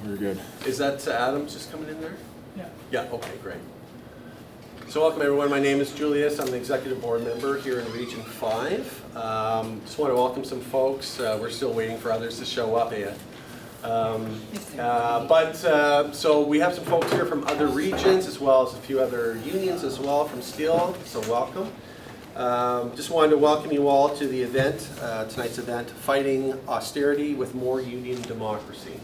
we're good. Is that Adam just coming in there? Yeah. Yeah, okay, great. So welcome everyone, my name is Julius, I'm the Executive Board Member here in Region 5. Just want to welcome some folks, we're still waiting for others to show up yet. So we have some folks here from other regions as well as a few other unions as well from Steel, so welcome. Just wanted to welcome you all to the event, tonight's event, Fighting Austerity with More Union Democracy.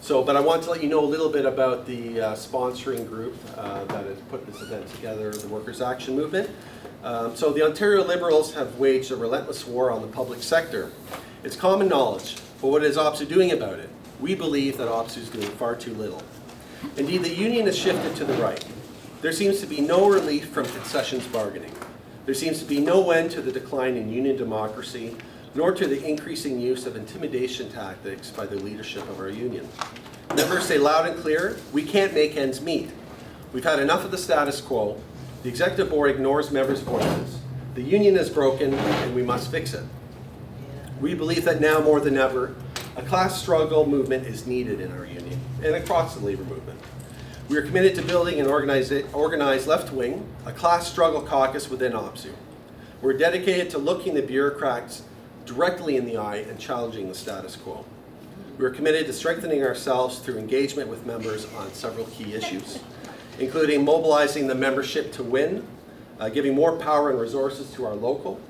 But I want to let you know a little bit about the sponsoring group that has put this event together, the Workers' Action Movement. So the Ontario Liberals have waged a relentless war on the public sector. It's common knowledge, but what is OPSEU doing about it? We believe that OPSEU is doing far too little. Indeed, the union has shifted to the right. There seems to be no relief from concessions bargaining. There seems to be no end to the decline in union democracy, nor to the increasing use of intimidation tactics by the leadership of our union. Members say loud and clear, we can't make ends meet. We've had enough of the status quo. The executive board ignores members' voices. The union is broken and we must fix it. We believe that now more than ever, a class struggle movement is needed in our union and across the labor movement. We are committed to building an organized left wing, a class struggle caucus within OPSEU. We're dedicated to looking the bureaucrats directly in the eye and challenging the status quo. We are committed to strengthening ourselves through engagement with members on several key issues, including mobilizing the membership to win, giving more power and resources to our local,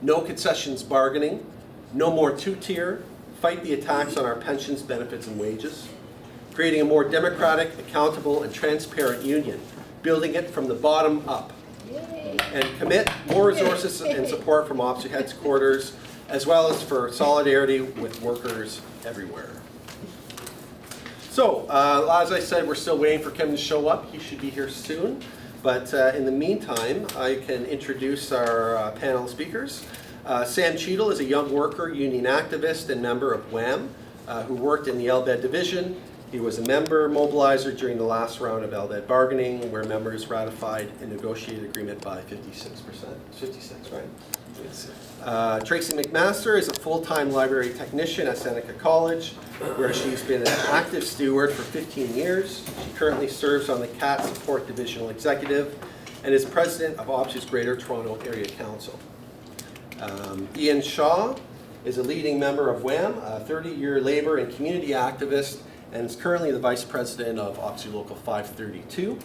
no concessions bargaining, no more two-tier, fight the attacks on our pensions, benefits, and wages, creating a more democratic, accountable, and transparent union, building it from the bottom up, and commit more resources and support from OPSEU headquarters, as well as for solidarity with workers everywhere. So, as I said, we're still waiting for Kevin to show up. He should be here soon. But in the meantime, I can introduce our panel speakers. Sam Cheadle is a young worker, union activist, and member of WAM, who worked in the LBED division. He was a member mobilizer during the last round of LBED bargaining, where members ratified a negotiated agreement by 56%. 56, right? Tracy MacMaster is a full-time library technician at Seneca College, where she's been an active steward for 15 years. She currently serves on the CAAT Support Divisional Executive and is president of OPSEU's Greater Toronto Area Council. Ian Shaw is a leading member of WAM, a 30-year labor and community activist, and is currently the vice president of OPSEU Local 532.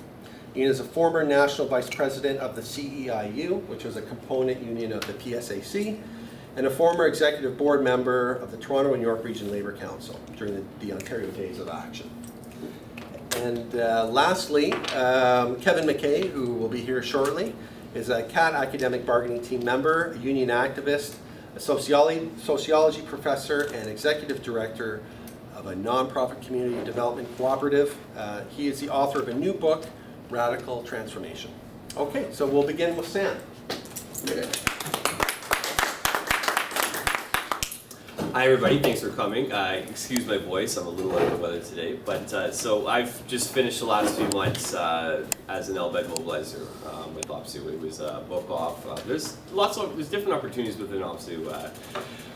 Ian is a former national vice president of the CEIU, which was a component union of the PSAC, and a former executive board member of the Toronto and York Region Labour Council during the Ontario Days of Action. And lastly, Kevin MacKay, who will be here shortly, is a CAAT Academic Bargaining Team member, a union activist, a sociology professor, and executive director of a nonprofit community development cooperative. He is the author of a new book, Radical Transformation. Okay, so we'll begin with Sam. Hi everybody, thanks for coming. Excuse my voice, I'm a little under the weather today, but so I've just finished the last few months as an LBED mobilizer with OPSEU. It was a book off. There's different opportunities within OPSEU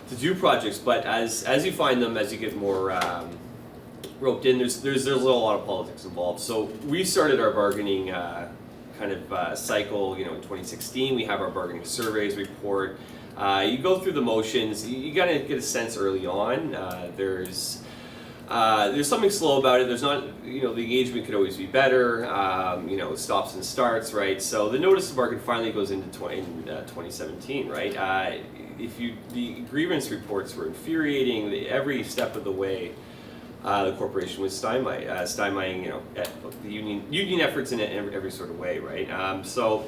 to do projects, but as you find them, as you get more roped in, there's a lot of politics involved. So we started our bargaining cycle, in 2016. We have our bargaining surveys report. You go through the motions. You gotta get a sense early on. There's something slow about it. There's not, the engagement could always be better. Stops and starts, right? So the notice of bargain finally goes into 2017, right? The grievance reports were infuriating. Every step of the way, the corporation was stymieing, the union efforts in every sort of way, right? So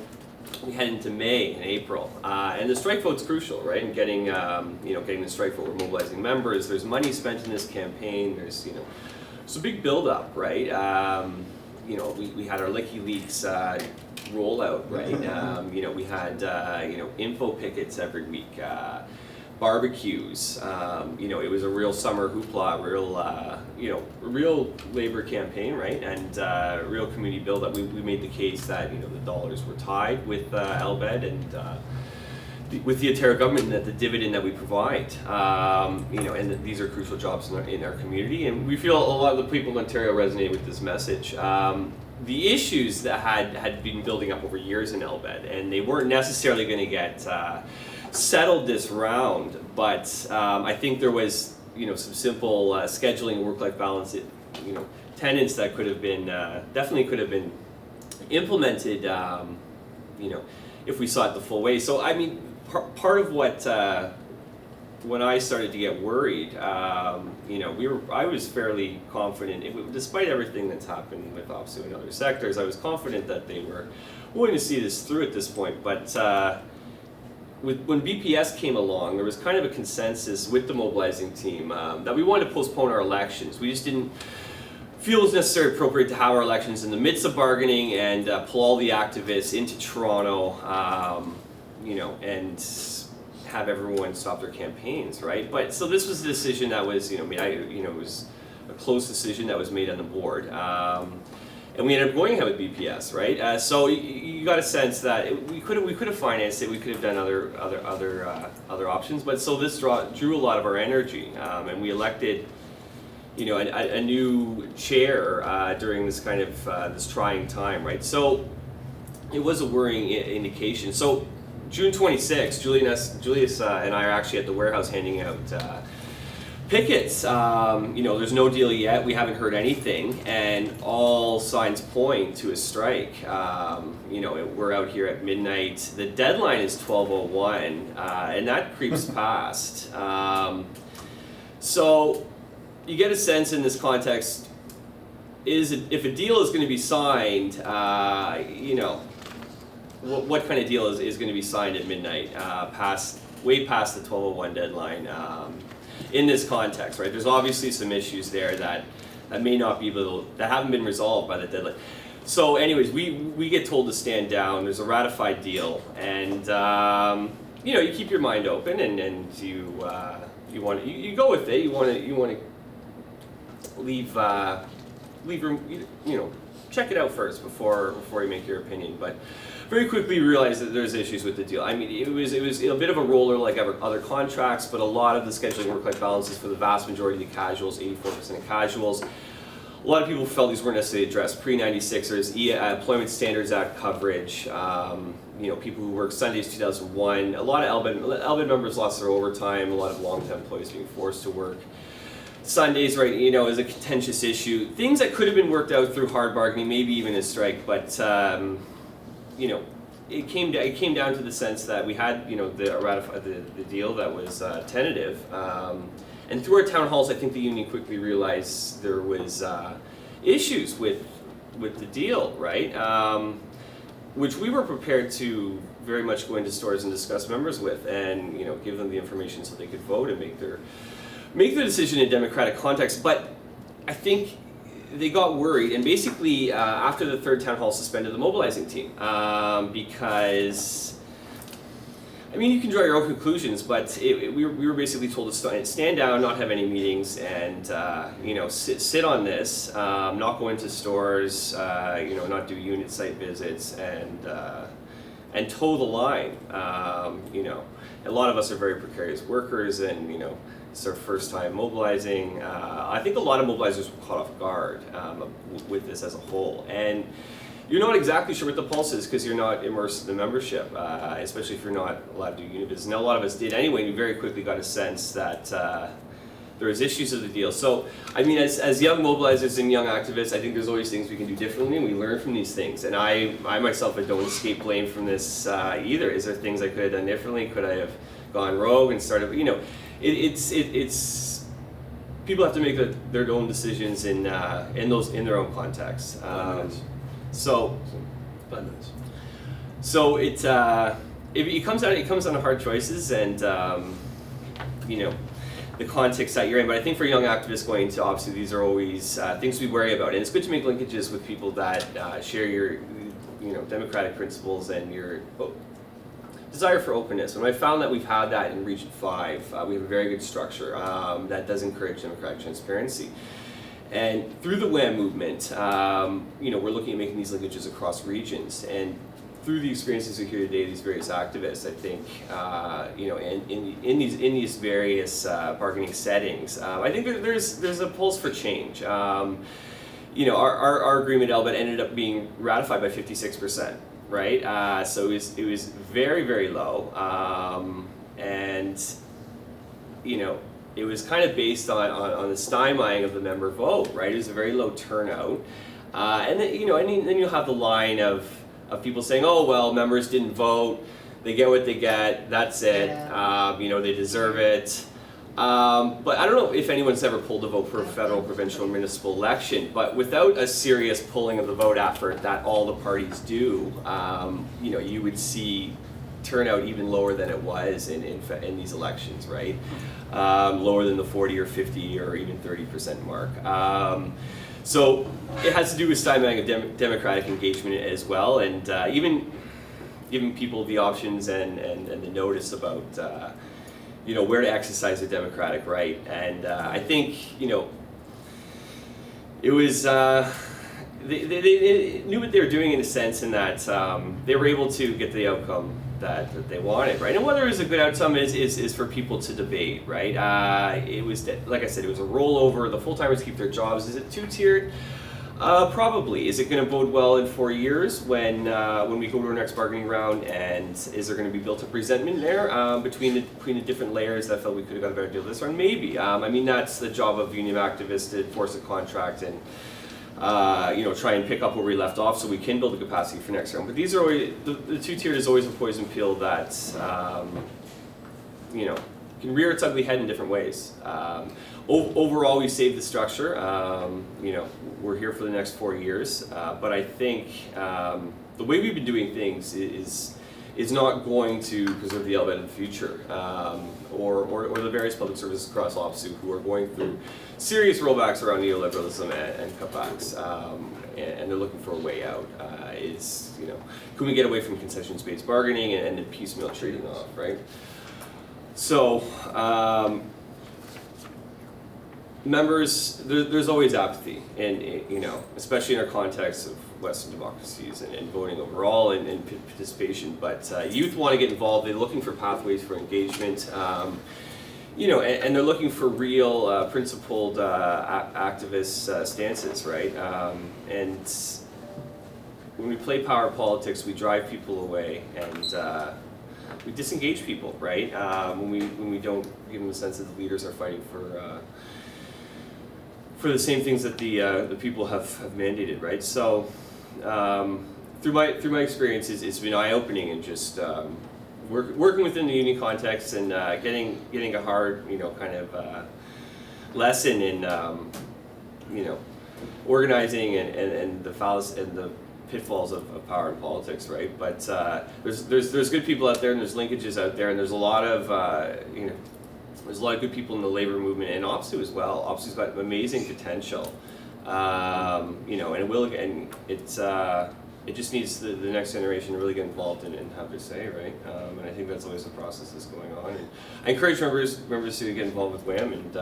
we head into May and April, and the strike vote's crucial, right? And getting the strike vote, we're mobilizing members. There's money spent in this campaign. There's it's a big build-up, right? We had our Licky Leaks rollout, right? We had info pickets every week. Barbecues, it was a real summer hoopla, real labor campaign, right? And real community build-up. We made the case that the dollars were tied with LBED, and with the Ontario government, that the dividend that we provide, and that these are crucial jobs in our community, and we feel a lot of the people in Ontario resonate with this message. The issues that had been building up over years in LBED, and they weren't necessarily going to get settled this round, but I think there was some simple scheduling and work-life balance, tenets that could have been definitely could have been implemented, if we saw it the full way. So I mean, part of what when I started to get worried, I was fairly confident, despite everything that's happened with OPSEU and other sectors, I was confident that they were willing to see this through at this point. But when BPS came along, there was kind of a consensus with the mobilizing team that we wanted to postpone our elections. We just didn't feel it was necessarily appropriate to have our elections in the midst of bargaining and pull all the activists into Toronto, and have everyone stop their campaigns, right? But so this was a decision that was, it was a close decision that was made on the board, and we ended up going ahead with BPS, right? So you got a sense that we could have financed it, we could have done other options, but so this drew a lot of our energy, and we elected, a new chair during this kind of this trying time, right? So it was a worrying indication. So June 26th, Julius and I are actually at the warehouse handing out pickets. There's no deal yet. We haven't heard anything, and all signs point to a strike. We're out here at midnight. The deadline is 12:01, and that creeps past. So you get a sense in this context, if a deal is going to be signed, what kind of deal is going to be signed at midnight, way past the 12:01 deadline, in this context, right? There's obviously some issues there that may not be that haven't been resolved by the deadline. So anyways, we get told to stand down. There's a ratified deal, and you keep your mind open, and you go with it. You want to leave room, check it out first before you make your opinion. But very quickly realized that there's issues with the deal. I mean, it was a bit of a roller like other contracts, but a lot of the scheduling work-life balances for the vast majority of the casuals, 84% of casuals. A lot of people felt these weren't necessarily addressed. Pre-96ers, Employment Standards Act coverage, people who worked Sundays 2001. A lot of LBED members lost their overtime. A lot of long-term employees being forced to work Sundays, right, is a contentious issue. Things that could have been worked out through hard bargaining, maybe even a strike, but it came down to the sense that we had, the deal that was tentative, and through our town halls, I think the union quickly realized there was issues with the deal, right, which we were prepared to very much go into stores and discuss members with, and give them the information so they could vote and make their decision in a democratic context. But I think they got worried, and basically after the third town hall suspended the mobilizing team, because you can draw your own conclusions, but we were basically told to stand down, not have any meetings, and sit on this, not go into stores, not do unit site visits, and toe the line. A lot of us are very precarious workers, and it's our first time mobilizing. I think a lot of mobilizers were caught off guard with this as a whole. And you're not exactly sure what the pulse is because you're not immersed in the membership, especially if you're not allowed to do unit visits. Now, a lot of us did anyway, and we very quickly got a sense that there was issues of the deal. So, as young mobilizers and young activists, I think there's always things we can do differently, and we learn from these things. And I myself, I don't escape blame from this either. Is there things I could have done differently? Could I have gone rogue and started, it's people have to make their own decisions in their own context. So it comes down to hard choices and the context that you're in. But I think for young activists going into OPSEU, these are always things we worry about, and it's good to make linkages with people that share your democratic principles and your desire for openness. And I found that we've had that in Region 5. We have a very good structure that does encourage democratic transparency. And through the WAM movement, we're looking at making these linkages across regions. And through the experiences we hear today, these various activists, I think, you know, in these various bargaining settings, I think there's a pulse for change. You know, our agreement LBED ended up being ratified by 56%, right? So it was very, very low, and you know, it was kind of based on the stymieing of the member vote, right? It was a very low turnout, and then, you know, and then you'll have the line of people saying, oh well, members didn't vote, they get what they get, that's it, Yeah. you know, they deserve it. But I don't know if anyone's ever pulled a vote for a federal, provincial, or municipal election, but without a serious pulling of the vote effort that all the parties do, you know, you would see turnout even lower than it was in these elections, right? Lower than the 40 or 50 or even 30% mark. So it has to do with stymieing of democratic engagement as well, and even giving people the options and the notice about you know, where to exercise their democratic right. And I think, you know, it was they knew what they were doing in a sense, in that they were able to get the outcome that they wanted, right? And whether it was a good outcome is for people to debate, right? It was, like I said, it was a rollover. The full-timers keep their jobs. Is it two-tiered? Probably. Is it going to bode well in 4 years when we go to our next bargaining round? And is there going to be built-up resentment there between the different layers that felt we could have got a better deal this round? Maybe. I mean, that's the job of union activists, to enforce a contract and you know, try and pick up where we left off so we can build the capacity for next round. But these are always, the two-tiered is always a poison pill that you know, can rear its ugly head in different ways. Overall, we saved the structure. You know, we're here for the next 4 years, but I think the way we've been doing things is not going to preserve the LBED in the future, or the various public services across OPSEU who are going through serious rollbacks around neoliberalism and cutbacks, and they're looking for a way out. Is, you know, can we get away from concessions-based bargaining and then piecemeal trading off, right? So. Members, there's always apathy, and you know, especially in our context of Western democracies and voting overall and participation. But youth want to get involved. They're looking for pathways for engagement, you know, and they're looking for real, principled activist stances, right? And when we play power politics, we drive people away, and we disengage people, right? When we don't give them a sense that the leaders are fighting for the same things that the people have mandated, right? So through my experience, it's been eye-opening, and just working within the union context and getting a hard, you know, kind of lesson in you know, organizing and the fallacies and the pitfalls of power and politics, right? But there's good people out there, and there's linkages out there, and there's a lot of you know, there's a lot of good people in the labor movement, and OPSEU as well. OPSEU's got amazing potential, you know, and it just needs the next generation to really get involved and have their say, right? And I think that's always the process that's going on. And I encourage members to get involved with WAM, and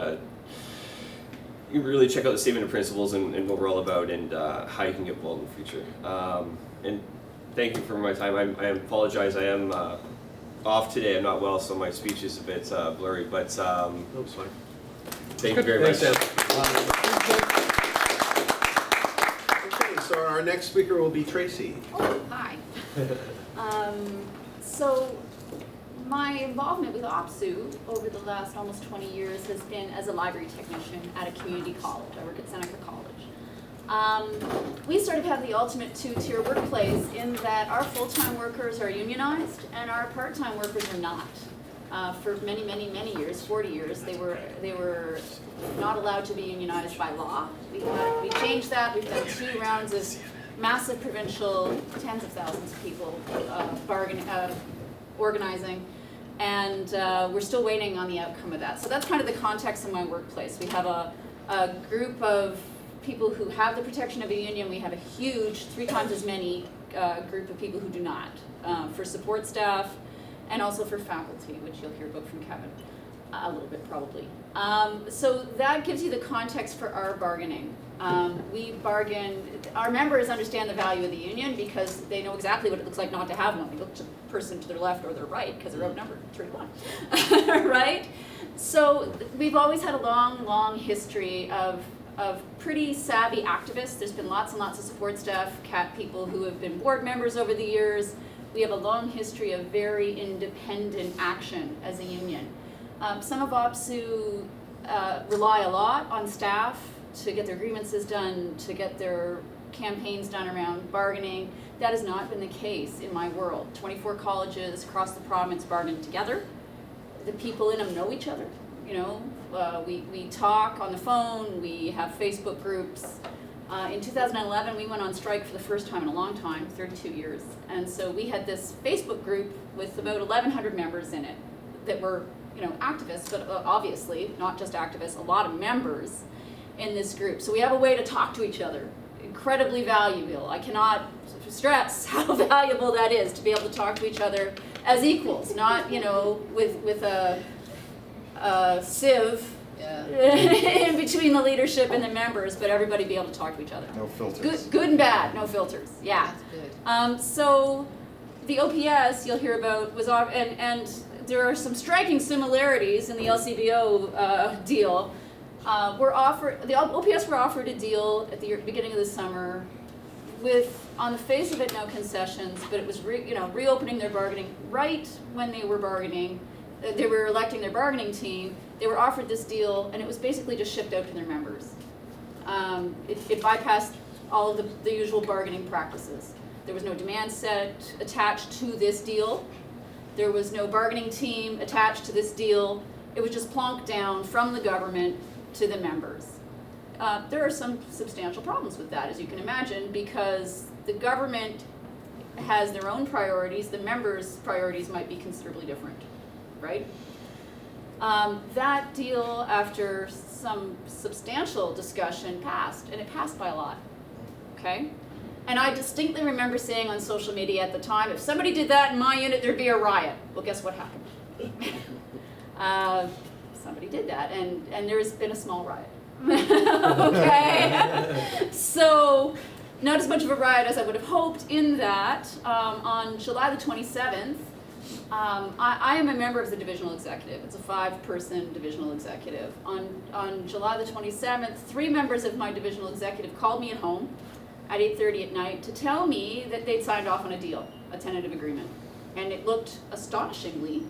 you really check out the statement of principles and what we're all about, and how you can get involved in the future. And thank you for my time. I apologize. I am off today. I'm not well, so my speech is a bit blurry. But No, it's fine. thank you very much. Okay, so our next speaker will be Tracy. Oh, hi. So my involvement with OPSEU over the last almost 20 years has been as a library technician at a community college. I work at Seneca College. We sort of have the ultimate two-tier workplace in that our full-time workers are unionized and our part-time workers are not. For many, many, many years, 40 years, they were not allowed to be unionized by law. We changed that. We've done 2 rounds of massive provincial, tens of thousands of people organizing, and we're still waiting on the outcome of that. So that's kind of the context of my workplace. We have a group of people who have the protection of a union. We have a huge, 3 times as many group of people who do not, for support staff and also for faculty, which you'll hear about from Kevin. A little bit, probably. So that gives you the context for our bargaining. We bargain, our members understand the value of the union because they know exactly what it looks like not to have one. They look to the person to their left or their right because they're outnumbered 3-1, right? So we've always had a long, long history of pretty savvy activists. There's been lots and lots of support staff, CAAT people who have been board members over the years. We have a long history of very independent action as a union. Some of OPSEU rely a lot on staff to get their grievances done, to get their campaigns done around bargaining. That has not been the case in my world. 24 colleges across the province bargain together. The people in them know each other, you know. We talk on the phone, we have Facebook groups. In 2011, we went on strike for the first time in a long time, 32 years. And so we had this Facebook group with about 1,100 members in it that were, you know, activists, but obviously not just activists, a lot of members in this group. So we have a way to talk to each other. Incredibly valuable. I cannot stress how valuable that is to be able to talk to each other as equals, not, you know, with a sieve in between the leadership and the members, but everybody be able to talk to each other. No filters. Good and bad, no filters. Yeah. That's good. So the OPS you'll hear about was off, and there are some striking similarities in the LCBO deal. The OPS were offered a deal at the beginning of the summer with, on the face of it, no concessions, but it was reopening their bargaining right when they were bargaining. They were electing their bargaining team. They were offered this deal, and it was basically just shipped out to their members. It bypassed all of the usual bargaining practices. There was no demand set attached to this deal. There was no bargaining team attached to this deal. It was just plonked down from the government to the members. There are some substantial problems with that, as you can imagine, because the government has their own priorities. The members' priorities might be considerably different, right? That deal, after some substantial discussion, passed, and it passed by a lot, okay? And I distinctly remember saying on social media at the time, if somebody did that in my unit, there'd be a riot. Well, guess what happened? Somebody did that, and there's been a small riot. Okay? So, not as much of a riot as I would have hoped in that on July the 27th, I am a member of the divisional executive. It's a 5-person divisional executive. On July the 27th, 3 members of my divisional executive called me at home at 8:30 at night to tell me that they'd signed off on a deal, a tentative agreement. And it looked astonishingly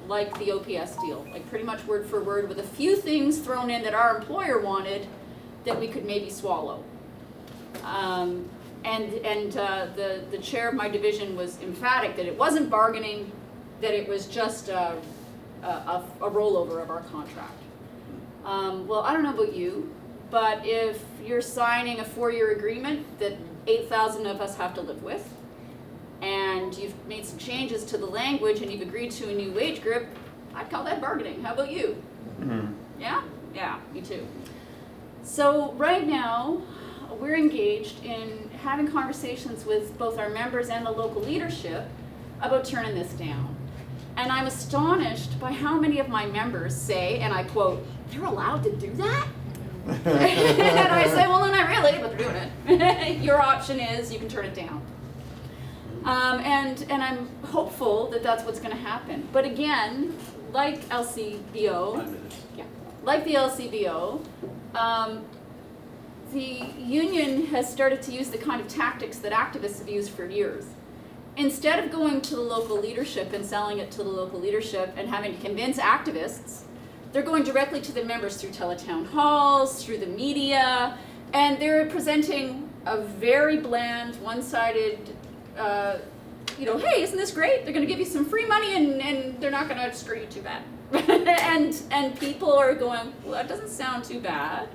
like the OPS deal, like pretty much word for word, with a few things thrown in that our employer wanted that we could maybe swallow. The chair of my division was emphatic that it wasn't bargaining, that it was just a rollover of our contract. Well, I don't know about you, but if you're signing a 4-year agreement that 8,000 of us have to live with, and you've made some changes to the language and you've agreed to a new wage group, I'd call that bargaining. How about you? Mm-hmm. Yeah? Yeah, me too. So right now, we're engaged in having conversations with both our members and the local leadership about turning this down. And I'm astonished by how many of my members say, and I quote, "They're allowed to do that?" And I say, well, no, not really, but they're doing it. Your option is you can turn it down. And I'm hopeful that that's what's going to happen. But again, like LCBO, like the LCBO, the union has started to use the kind of tactics that activists have used for years. Instead of going to the local leadership and selling it to the local leadership and having to convince activists, they're going directly to the members through teletown halls, through the media, and they're presenting a very bland, one-sided, hey, isn't this great? They're going to give you some free money and they're not going to screw you too bad. and people are going, well, that doesn't sound too bad.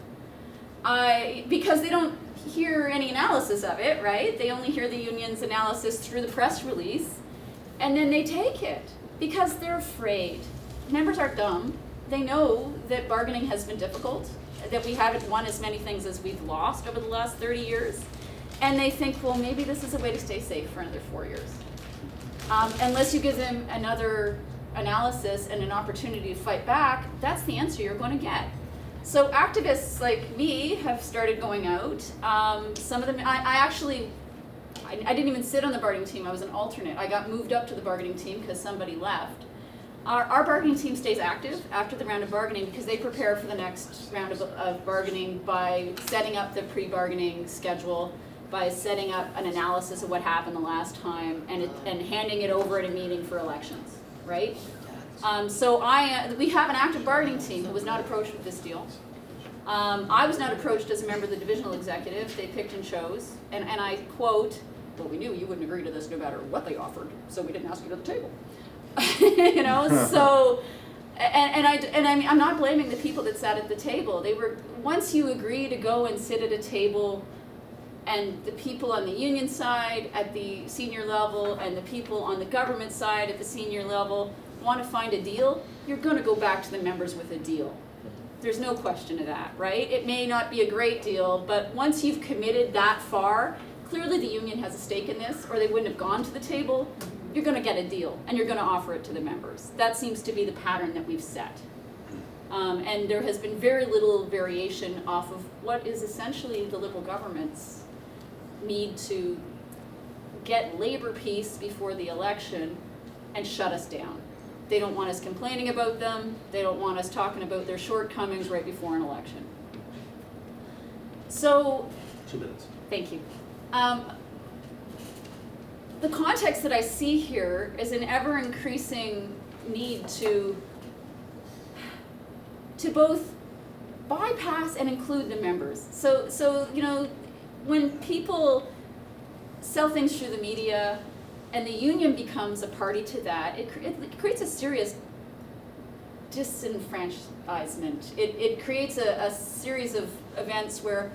Because they don't hear any analysis of it, right? They only hear the union's analysis through the press release, and then they take it because they're afraid. Members are dumb. They know that bargaining has been difficult, that we haven't won as many things as we've lost over the last 30 years, and they think, well, maybe this is a way to stay safe for another 4 years. Unless you give them another analysis and an opportunity to fight back, that's the answer you're going to get. So activists like me have started going out. Some of them, I didn't even sit on the bargaining team, I was an alternate. I got moved up to the bargaining team because somebody left. Our bargaining team stays active after the round of bargaining because they prepare for the next round of bargaining by setting up the pre-bargaining schedule, by setting up an analysis of what happened the last time, and handing it over at a meeting for elections, right? So we have an active bargaining team who was not approached with this deal. I was not approached as a member of the divisional executive. They picked and chose, and I quote, "Well, we knew you wouldn't agree to this no matter what they offered, so we didn't ask you to the table." You know, so, I mean, I'm not blaming the people that sat at the table. They were, once you agree to go and sit at a table, and the people on the union side at the senior level and the people on the government side at the senior level want to find a deal, you're going to go back to the members with a deal. There's no question of that, right? It may not be a great deal, but once you've committed that far, clearly the union has a stake in this, or they wouldn't have gone to the table. You're going to get a deal, and you're going to offer it to the members. That seems to be the pattern that we've set. And there has been very little variation off of what is essentially the Liberal government's need to get labor peace before the election and shut us down. They don't want us complaining about them. They don't want us talking about their shortcomings right before an election. So, 2 minutes. Thank you. The context that I see here is an ever-increasing need to both bypass and include the members. So you know, when people sell things through the media and the union becomes a party to that, it creates a serious disenfranchisement. It creates a series of events where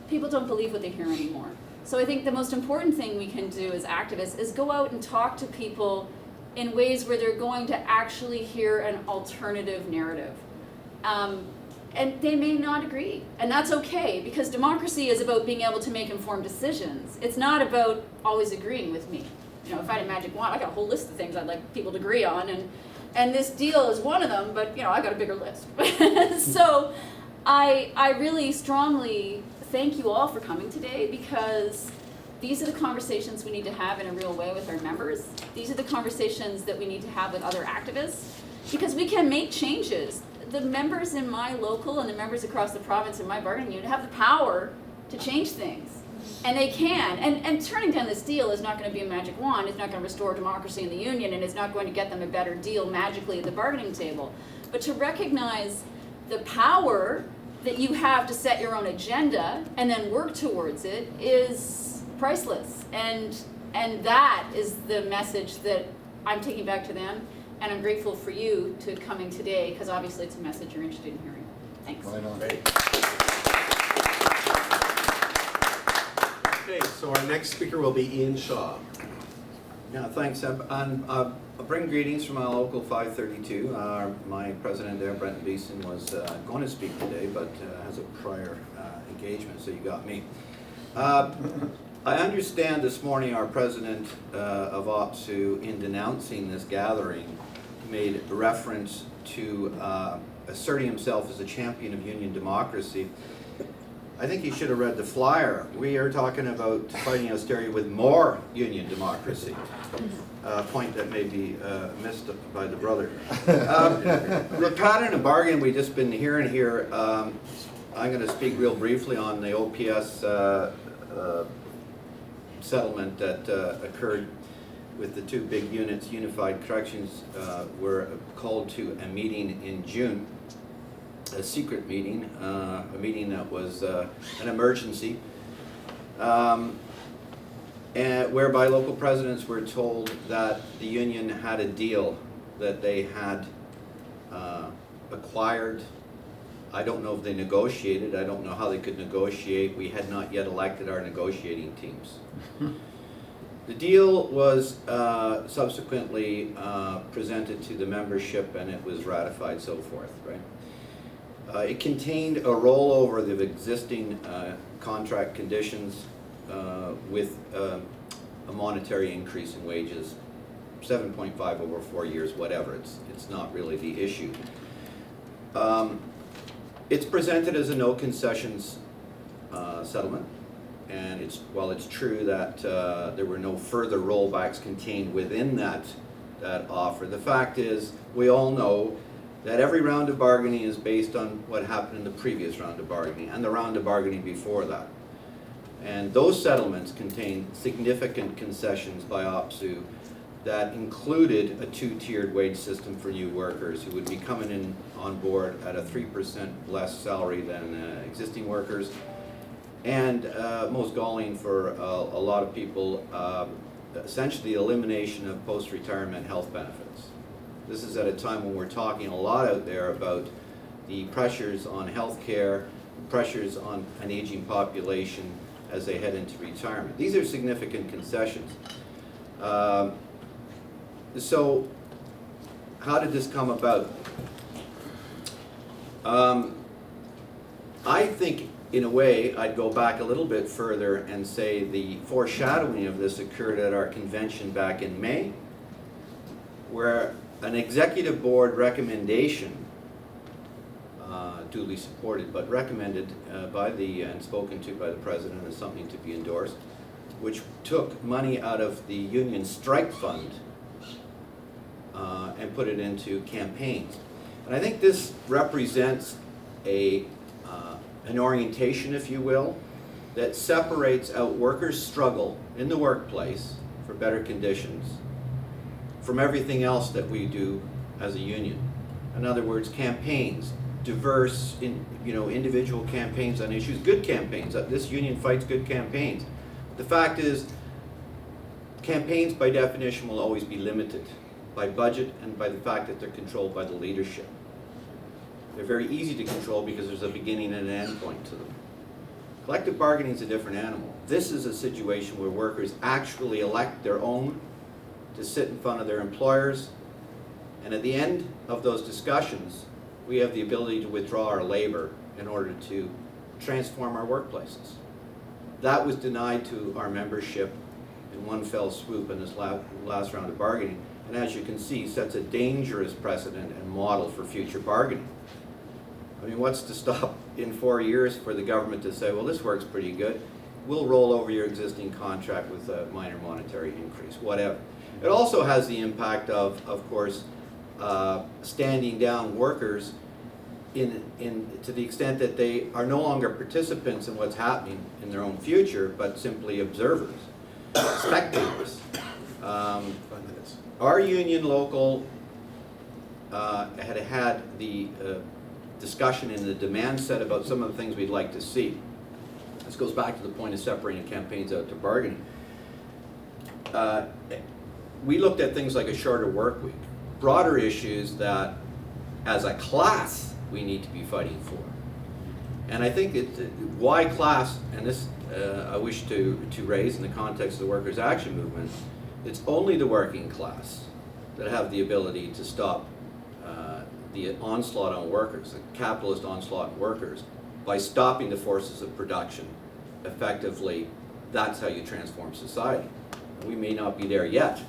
people don't believe what they hear anymore. So I think the most important thing we can do as activists is go out and talk to people in ways where they're going to actually hear an alternative narrative. And they may not agree, and that's okay, because democracy is about being able to make informed decisions. It's not about always agreeing with me. You know, if I had a magic wand, I got a whole list of things I'd like people to agree on, and this deal is one of them, but you know, I got a bigger list. So I really strongly thank you all for coming today, because these are the conversations we need to have in a real way with our members. These are the conversations that we need to have with other activists, because we can make changes. The members in my local and the members across the province in my bargaining unit have the power to change things. And they can. And turning down this deal is not going to be a magic wand. It's not going to restore democracy in the union, and it's not going to get them a better deal magically at the bargaining table. But to recognize the power that you have to set your own agenda and then work towards it is priceless. And that is the message that I'm taking back to them. And I'm grateful for you to coming today, because obviously it's a message you're interested in hearing. Thanks. Right on. Great. Okay, so our next speaker will be Ian Shaw. Yeah, thanks. I'll bring greetings from our local 532. My president there, Brenton Beeson, was going to speak today, but has a prior engagement, so you got me. I understand this morning our president of OPSEU, in denouncing this gathering, made reference to asserting himself as a champion of union democracy. I think he should have read the flyer. We are talking about fighting austerity with more union democracy. A point that may be missed by the brother. The pattern of bargaining we've just been hearing here, I'm going to speak real briefly on the OPS settlement that occurred with the two big units. Unified Corrections were called to a meeting in June, a secret meeting, a meeting that was an emergency, and whereby local presidents were told that the union had a deal that they had acquired. I don't know if they negotiated. I don't know how they could negotiate. We had not yet elected our negotiating teams. The deal was subsequently presented to the membership, and it was ratified, so forth, right? It contained a rollover of existing contract conditions with a monetary increase in wages 7.5 over 4 years, whatever. It's not really the issue. It's presented as a no concessions settlement, and while it's true that there were no further rollbacks contained within that offer, the fact is we all know that every round of bargaining is based on what happened in the previous round of bargaining and the round of bargaining before that. And those settlements contain significant concessions by OPSEU that included a two-tiered wage system for new workers who would be coming in on board at a 3% less salary than existing workers. And most galling for a lot of people, essentially the elimination of post-retirement health benefits. This is at a time when we're talking a lot out there about the pressures on health care, pressures on an aging population as they head into retirement. These are significant concessions. So how did this come about? I think in a way I'd go back a little bit further and say the foreshadowing of this occurred at our convention back in May, where an executive board recommendation, duly supported but recommended by and spoken to by the president as something to be endorsed, which took money out of the union strike fund and put it into campaigns. And I think this represents an orientation, if you will, that separates out workers' struggle in the workplace for better conditions from everything else that we do as a union. In other words, campaigns, diverse, individual campaigns on issues, good campaigns. This union fights good campaigns. The fact is, campaigns by definition will always be limited by budget and by the fact that they're controlled by the leadership. They're very easy to control because there's a beginning and an end point to them. Collective bargaining is a different animal. This is a situation where workers actually elect their own to sit in front of their employers, and at the end of those discussions, we have the ability to withdraw our labor in order to transform our workplaces. That was denied to our membership in one fell swoop in this last round of bargaining, and as you can see, sets a dangerous precedent and model for future bargaining. I mean, what's to stop in 4 years for the government to say, well, this works pretty good, we'll roll over your existing contract with a minor monetary increase, whatever. It also has the impact of course, standing down workers to the extent that they are no longer participants in what's happening in their own future, but simply observers, spectators. Our union local had the discussion in the demand set about some of the things we'd like to see. This goes back to the point of separating campaigns out to bargaining. We looked at things like a shorter work week, broader issues that as a class we need to be fighting for. And I think why class, and this I wish to raise in the context of the workers' action movement, it's only the working class that have the ability to stop the onslaught on workers, the capitalist onslaught on workers, by stopping the forces of production. Effectively, that's how you transform society. We may not be there yet,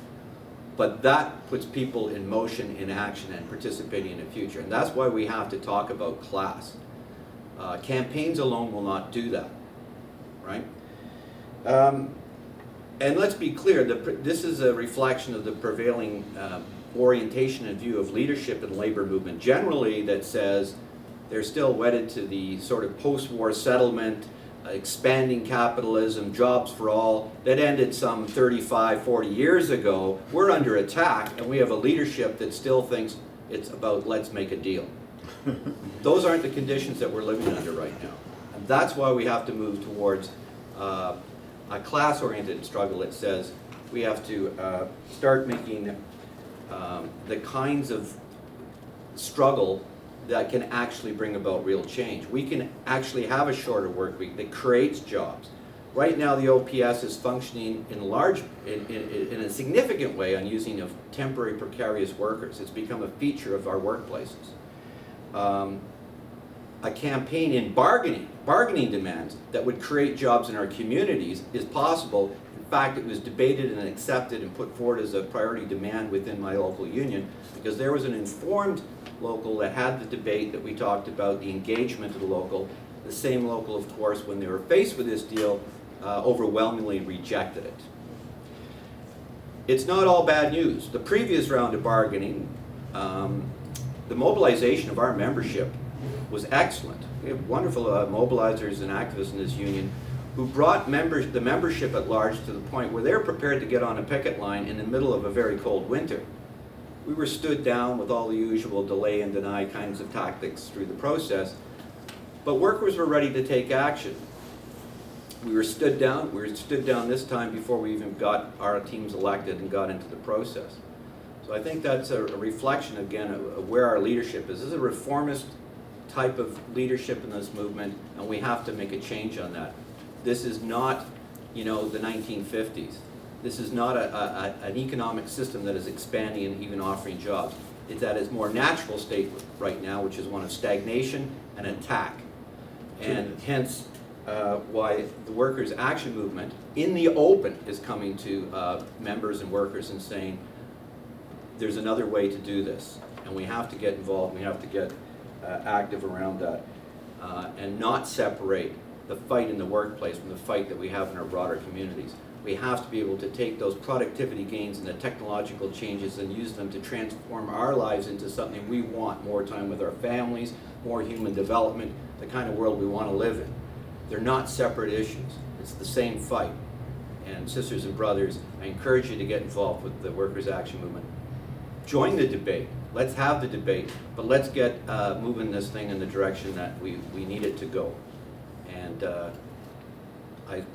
but that puts people in motion, in action, and participating in the future. And that's why we have to talk about class. Campaigns alone will not do that, right? And let's be clear, this is a reflection of the prevailing orientation and view of leadership in the labor movement generally that says they're still wedded to the sort of post-war settlement, expanding capitalism, jobs for all, that ended some 35, 40 years ago. We're under attack, and we have a leadership that still thinks it's about let's make a deal. Those aren't the conditions that we're living under right now. And that's why we have to move towards a class-oriented struggle that says we have to start making the kinds of struggle that can actually bring about real change. We can actually have a shorter work week that creates jobs. Right now the OPS is functioning in a significant way on using of temporary precarious workers. It's become a feature of our workplaces. A campaign in bargaining demands that would create jobs in our communities is possible. fact, it was debated and accepted and put forward as a priority demand within my local union, because there was an informed local that had the debate that we talked about, the engagement of the local. The same local, of course, when they were faced with this deal, overwhelmingly rejected it. It's not all bad news. The previous round of bargaining, the mobilization of our membership was excellent. We have wonderful mobilizers and activists in this union who brought the membership at large to the point where they're prepared to get on a picket line in the middle of a very cold winter. We were stood down with all the usual delay and deny kinds of tactics through the process, but workers were ready to take action. We were stood down this time before we even got our teams elected and got into the process. So I think that's a reflection, again, of where our leadership is. This is a reformist type of leadership in this movement, and we have to make a change on that. This is not, the 1950s. This is not an economic system that is expanding and even offering jobs. It's at its more natural state right now, which is one of stagnation and attack. And hence why the Workers' Action Movement in the open is coming to members and workers and saying, there's another way to do this. And we have to get involved, we have to get active around that, and not separate the fight in the workplace from the fight that we have in our broader communities. We have to be able to take those productivity gains and the technological changes and use them to transform our lives into something we want: more time with our families, more human development, the kind of world we want to live in. They're not separate issues. It's the same fight. And sisters and brothers, I encourage you to get involved with the Workers' Action Movement. Join the debate. Let's have the debate, but let's get moving this thing in the direction that we need it to go. And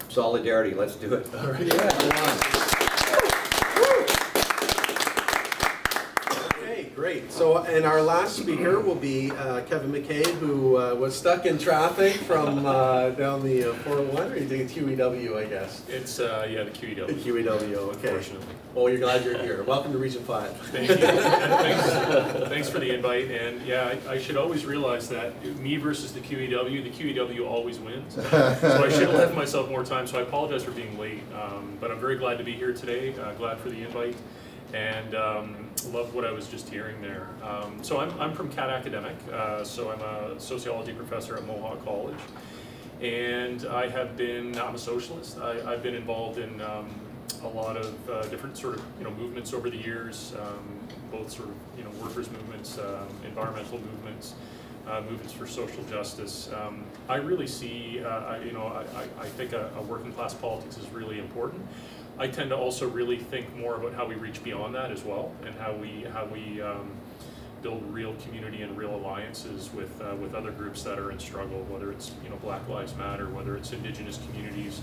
solidarity, let's do it. All right. Yeah. Okay, great. So, and our last speaker will be Kevin MacKay, who was stuck in traffic from down the 401, or you think it's QEW, I guess? It's, yeah, the QEW. The QEW, okay. Unfortunately. Well, you're glad you're here. Welcome to Region 5. Thank you. Thanks for the invite. And yeah, I should always realize that me versus the QEW always wins. So I should have left myself more time, so I apologize for being late. But I'm very glad to be here today, glad for the invite, and loved what I was just hearing there. So I'm from CAAT Academic, so I'm a sociology professor at Mohawk College. And I'm a socialist. I've been involved in a lot of different sort of movements over the years, both sort of workers movements, environmental movements, movements for social justice. I really see I think a working class politics is really important. I tend to also really think more about how we reach beyond that as well, and how we build real community and real alliances with other groups that are in struggle, whether it's Black Lives Matter, whether it's Indigenous communities,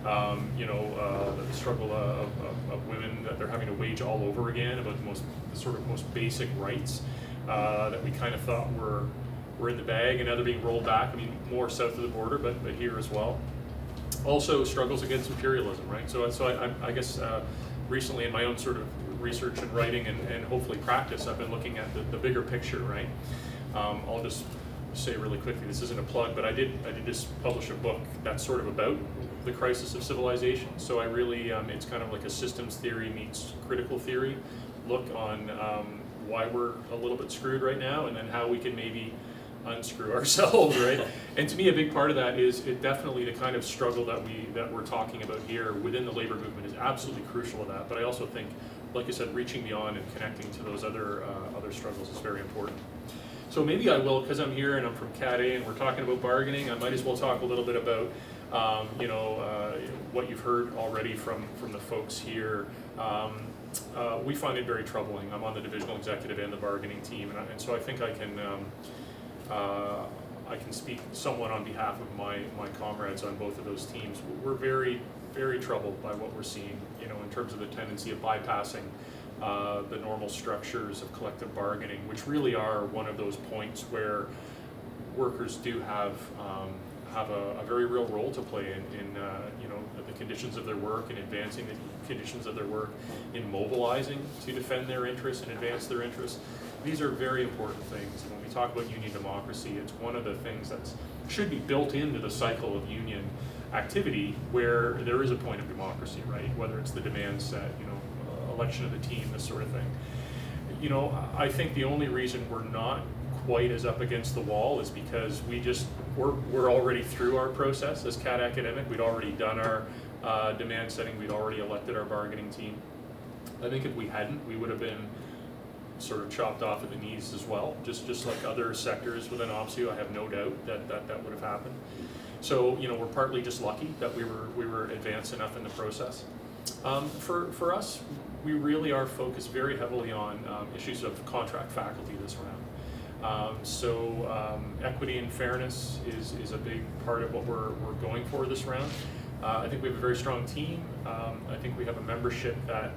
the struggle of women that they're having to wage all over again about the most basic rights that we kind of thought were in the bag, and now they're being rolled back. I mean, more south of the border, but here as well. Also, struggles against imperialism, right? So I guess recently in my own sort of research and writing and hopefully practice, I've been looking at the bigger picture, right? I'll just say really quickly, this isn't a plug, but I did just publish a book that's sort of about the crisis of civilization. So I really, it's kind of like a systems theory meets critical theory look on why we're a little bit screwed right now, and then how we can maybe unscrew ourselves, right? And to me, a big part of that is definitely the kind of struggle that we're talking about here within the labor movement is absolutely crucial to that. But I also think, like I said, reaching beyond and connecting to those other struggles is very important. So maybe I will, because I'm here and I'm from CAAT and we're talking about bargaining, I might as well talk a little bit about what you've heard already from the folks here. We find it very troubling. I'm on the divisional executive and the bargaining team, and so I think I can speak somewhat on behalf of my comrades on both of those teams. We're very, very troubled by what we're seeing, in terms of the tendency of bypassing the normal structures of collective bargaining, which really are one of those points where workers do have a very real role to play in the conditions of their work and advancing the conditions of their work, in mobilizing to defend their interests and advance their interests. These are very important things. And when we talk about union democracy, it's one of the things that should be built into the cycle of union activity where there is a point of democracy, right? Whether it's the demand set, you know, election of the team, this sort of thing. You know, I think the only reason we're not quite as up against the wall is because we're already through our process as CAAT Academic. We'd already done our demand setting. We'd already elected our bargaining team. I think if we hadn't, we would have been sort of chopped off at the knees as well, just like other sectors within OPSEU. I have no doubt that would have happened. So, you know, we're partly just lucky that we were advanced enough in the process. For us, we really are focused very heavily on issues of contract faculty this round. Equity and fairness is a big part of what we're going for this round. I think we have a very strong team. I think we have a membership that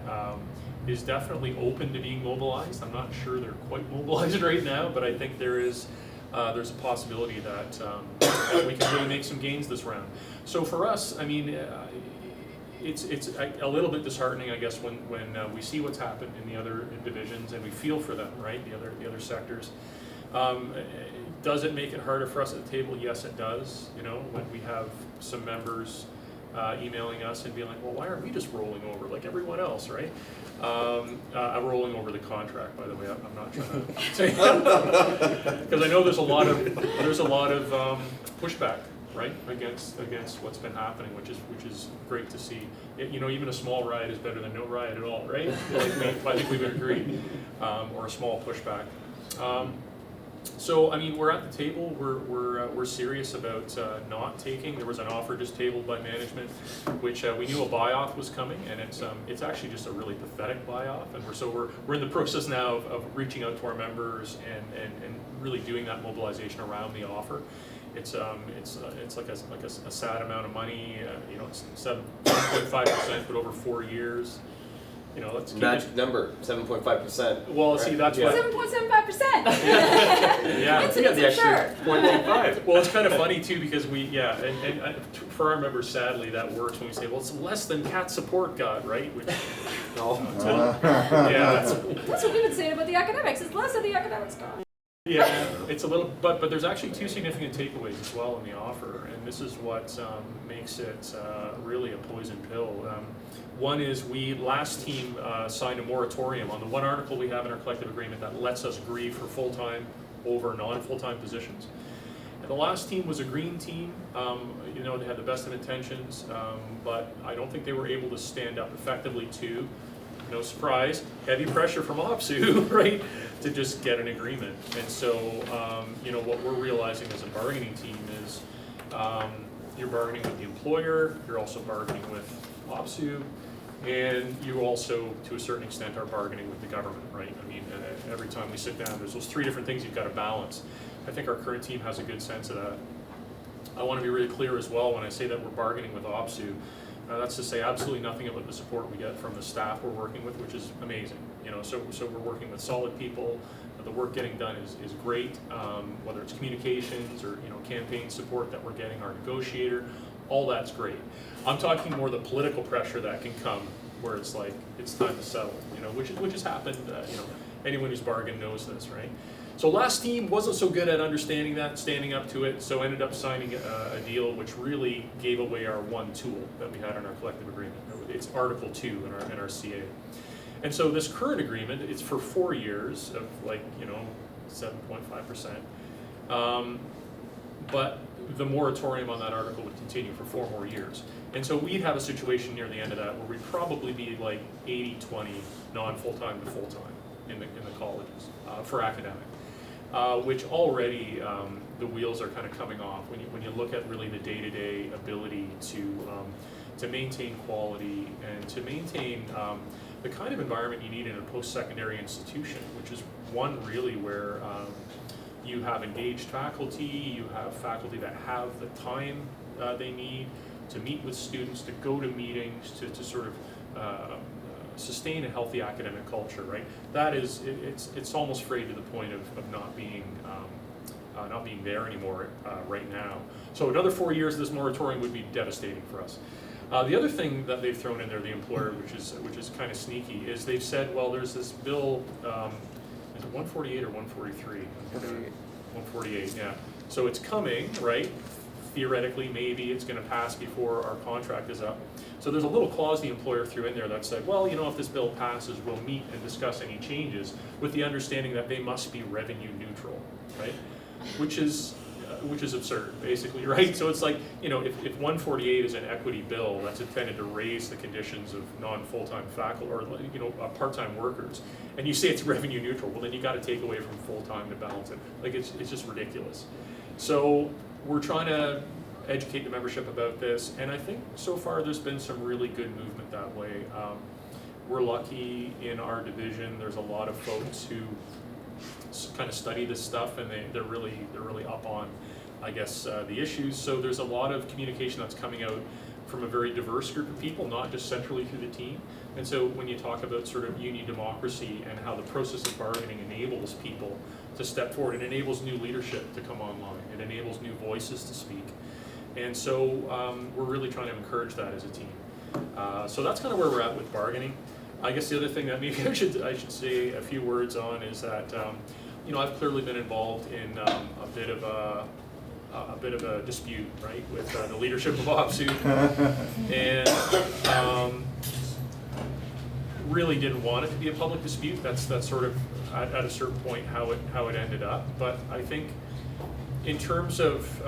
is definitely open to being mobilized. I'm not sure they're quite mobilized right now, but I think there's a possibility that we can really make some gains this round. So for us, I mean, it's a little bit disheartening, I guess, when we see what's happened in the other divisions and we feel for them, right? The other sectors. Does it make it harder for us at the table? Yes, it does. You know, when we have some members emailing us and being like, well, why aren't we just rolling over like everyone else, right? I'm rolling over the contract, by the way. I'm not trying to say because I know there's a lot of pushback, right, against what's been happening, which is great to see. You know, even a small riot is better than no riot at all, right? I think we would agree, or a small pushback. So I mean, we're at the table. We're serious about not taking. There was an offer just tabled by management, which we knew a buy-off was coming, and it's actually just a really pathetic buy-off. And we're in the process now of reaching out to our members and really doing that mobilization around the offer. It's like a sad amount of money. You know, it's 7.5%, but over 4 years. You know, let's keep magic number, 7.5%. Well, right. See, that's yeah. 7.75%. Yeah, It's the extra 0.15. Well, it's kind of funny too because and for our members, sadly, that works when we say, well, it's less than CAAT Support got, right? Which, yeah, that's what we would say about the academics. It's less than the academics got. Yeah, it's a little, but there's actually two significant takeaways as well in the offer, and this is what makes it really a poison pill. One is last team signed a moratorium on the one article we have in our collective agreement that lets us grieve for full-time over non-full-time positions. And the last team was a green team. You know, they had the best of intentions, but I don't think they were able to stand up effectively to, no surprise, heavy pressure from OPSEU, right, to just get an agreement. And so, you know, what we're realizing as a bargaining team is you're bargaining with the employer, you're also bargaining with OPSEU, and you also, to a certain extent, are bargaining with the government, right? I mean, every time we sit down, there's those three different things you've got to balance. I think our current team has a good sense of that. I want to be really clear as well when I say that we're bargaining with OPSEU. That's to say absolutely nothing about the support we get from the staff we're working with, which is amazing. You know, so we're working with solid people. The work getting done is great, whether it's communications or, you know, campaign support that we're getting, our negotiator, all that's great. I'm talking more the political pressure that can come where it's like, it's time to settle, you know, which has happened, you know, anyone who's bargained knows this, right? So last team wasn't so good at understanding that, standing up to it, so ended up signing a deal which really gave away our one tool that we had in our collective agreement. It's Article 2 in our CA. And so this current agreement, it's for 4 years of like, you know, 7.5%. But the moratorium on that article would continue for 4 more years. And so we'd have a situation near the end of that where we'd probably be like 80-20 non-full-time to full-time in the colleges for academic. Which already the wheels are kind of coming off when you look at really the day-to-day ability to maintain quality and to maintain the kind of environment you need in a post-secondary institution, which is one really where you have engaged faculty, you have faculty that have the time they need to meet with students, to go to meetings, to sort of sustain a healthy academic culture, right? That is, it's almost frayed to the point of not being there anymore right now. So another 4 years of this moratorium would be devastating for us. The other thing that they've thrown in there, the employer, which is kind of sneaky, is they've said, well, there's this bill, is it 148 or 143? 148, yeah. So it's coming, right? theoretically, maybe it's going to pass before our contract is up. So there's a little clause the employer threw in there that said, well, you know, if this bill passes, we'll meet and discuss any changes with the understanding that they must be revenue neutral, right? Which is absurd, basically, right? So it's like, you know, if 148 is an equity bill that's intended to raise the conditions of non-full-time faculty or, you know, part-time workers, and you say it's revenue neutral, well, then you got to take away from full-time to balance it. Like, it's just ridiculous. So we're trying to educate the membership about this, and I think so far there's been some really good movement that way. We're lucky in our division. There's a lot of folks who kind of study this stuff, and they're really up on, I guess, the issues. So there's a lot of communication that's coming out from a very diverse group of people, not just centrally through the team. And so when you talk about sort of union democracy and how the process of bargaining enables people to step forward, it enables new leadership to come online, it enables new voices to speak. And so we're really trying to encourage that as a team. So that's kind of where we're at with bargaining. I guess the other thing that maybe I should say a few words on is that you know, I've clearly been involved in a bit of a dispute, right, with the leadership of OPSEU, and really didn't want it to be a public dispute. That's sort of at a certain point how it ended up. But I think in terms of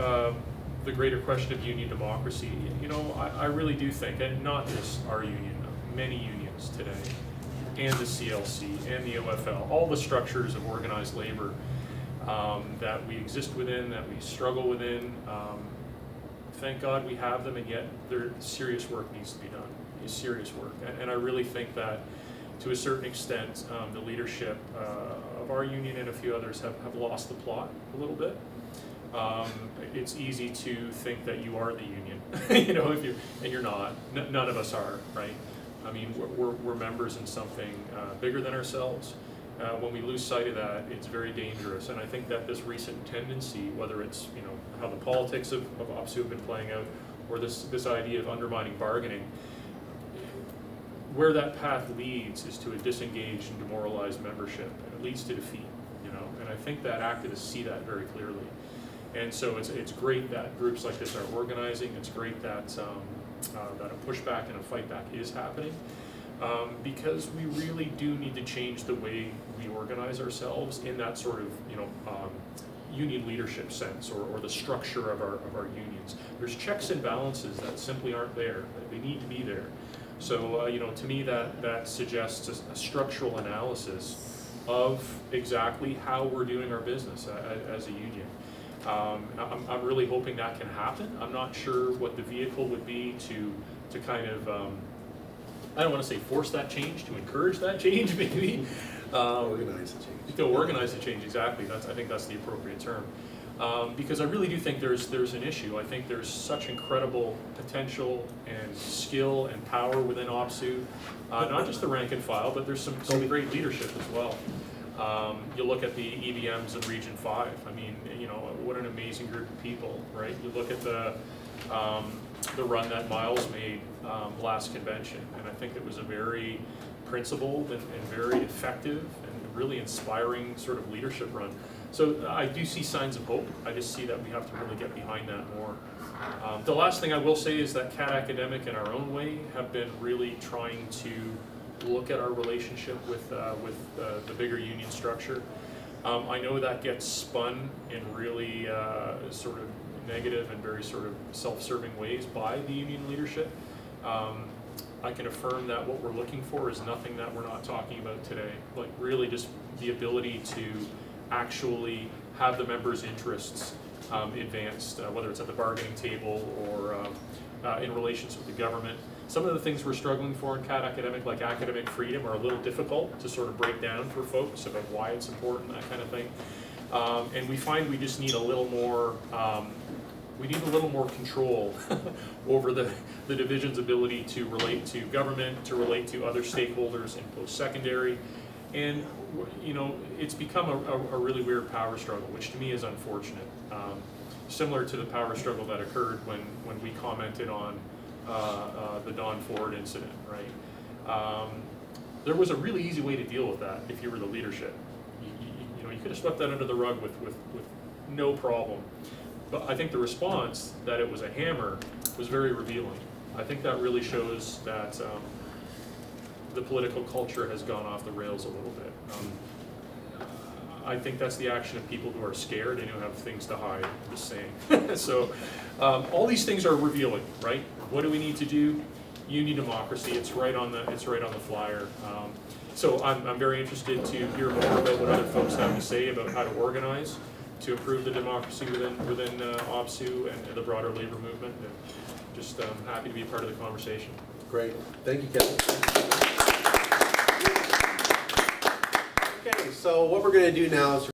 the greater question of union democracy, you know, I really do think, and not just our union, many unions today, and the CLC and the OFL, all the structures of organized labor that we exist within, that we struggle within. Thank God we have them, and yet serious work needs to be done. It's serious work, and I really think that to a certain extent, the leadership of our union and a few others have lost the plot a little bit. It's easy to think that you are the union, you know, and you're not. None of us are, right? I mean, we're members in something bigger than ourselves. When we lose sight of that, it's very dangerous. And I think that this recent tendency, whether it's, you know, how the politics of OPSEU have been playing out, or this idea of undermining bargaining, where that path leads is to a disengaged and demoralized membership, and it leads to defeat, you know. And I think that activists see that very clearly. And so it's great that groups like this are organizing. It's great that that a pushback and a fight back is happening, because we really do need to change the way we organize ourselves in that sort of, you know, union leadership sense, or the structure of our unions. There's checks and balances that simply aren't there. They need to be there. So you know, to me that suggests a structural analysis of exactly how we're doing our business as a union. I'm really hoping that can happen. I'm not sure what the vehicle would be to kind of, I don't want to say force that change, to encourage that change maybe. Organize the change. To organize the change, exactly. I think that's the appropriate term. Because I really do think there's an issue. I think there's such incredible potential and skill and power within OPSEU, not just the rank and file, but there's some great leadership as well. You look at the EBMs in Region 5, I mean, you know, what an amazing group of people, right? You look at the run that Miles made last convention, and I think it was a very principled and very effective and really inspiring sort of leadership run. So I do see signs of hope. I just see that we have to really get behind that more. The last thing I will say is that CAAT Academic, in our own way, have been really trying to look at our relationship with the bigger union structure. I know that gets spun in really sort of negative and very sort of self-serving ways by the union leadership. I can affirm that what we're looking for is nothing that we're not talking about today, like really just the ability to actually have the members' interests advanced, whether it's at the bargaining table or in relations with the government. Some of the things we're struggling for in CAAT Academic, like academic freedom, are a little difficult to sort of break down for folks about why it's important, that kind of thing. And we find we just need a little more, control over the division's ability to relate to government, to relate to other stakeholders in post-secondary. And, you know, it's become a really weird power struggle, which to me is unfortunate. Similar to the power struggle that occurred when we commented on the Don Ford incident, right? There was a really easy way to deal with that if you were the leadership. You know, you could have swept that under the rug with no problem. But I think the response that it was a hammer was very revealing. I think that really shows that the political culture has gone off the rails a little bit. I think that's the action of people who are scared and who have things to hide, I'm just saying. So all these things are revealing, right? What do we need to do? Union democracy, it's right on the flyer. So I'm very interested to hear more about what other folks have to say about how to organize to improve the democracy within OPSEU and the broader labor movement. And just happy to be part of the conversation. Great. Thank you, Kevin. Okay, so what we're going to do now is